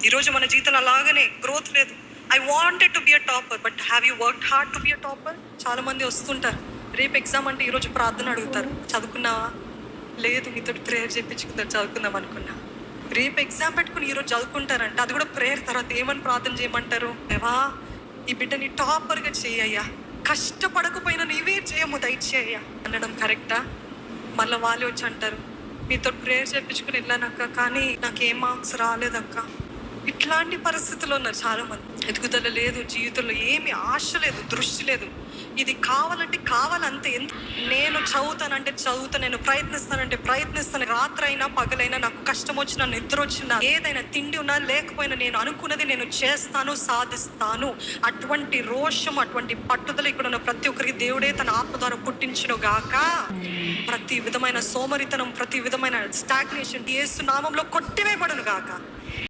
ఈరోజు మన జీవితంలో అలాగనే గ్రోత్ లేదు. I wanted to be a topper, but have you worked hard to be a topper? చాలా మంది వస్తుంటారు, రేపు ఎగ్జామ్ అంటే ఈరోజు ప్రార్థన అడుగుతారు, చదువుకున్నావా? లేదు, మీతో ప్రేయర్ చేయించుకుంటారు, చదువుకుందాం అనుకున్నా. రేపు ఎగ్జామ్ పెట్టుకుని ఈరోజు చదువుకుంటారంట, అది కూడా ప్రేయర్. తర్వాత ఏమని ప్రార్థన చేయమంటారు? దేవా, ఈ బిడ్డని టాపర్గా చేయయ్యా, కష్టపడకపోయినా నీవే చేయము దయచేయ్యా అనడం కరెక్టా? మళ్ళీ వాళ్ళు వచ్చి అంటారు, మీతో ప్రేయర్ చేయించుకుని వెళ్ళానక్క, కానీ నాకేం మార్క్స్ రాలేదక్క. ఇట్లాంటి పరిస్థితుల్లో ఉన్నారు చాలా మంది. ఎదుగుదల లేదు, జీవితంలో ఏమి ఆశ లేదు, దృష్టి లేదు. ఇది కావాలంటే కావాలంతే. నేను చదువుతానంటే చదువుతా, నేను ప్రయత్నిస్తానంటే ప్రయత్నిస్తాను. రాత్రి అయినా పగలైనా, నాకు కష్టం వచ్చినా, నిద్ర వచ్చినా, ఏదైనా తిండి ఉన్నా లేకపోయినా, నేను అనుకున్నది నేను చేస్తాను, సాధిస్తాను. అటువంటి రోషం, అటువంటి పట్టుదల ఇక్కడ ఉన్న ప్రతి ఒక్కరికి దేవుడే తన ఆత్మ ద్వారా పుట్టించును గాక. ప్రతి విధమైన సోమరితనం, ప్రతి విధమైన స్టాగ్నేషన్ యేసు నామంలో కొట్టివేయబడును గాక.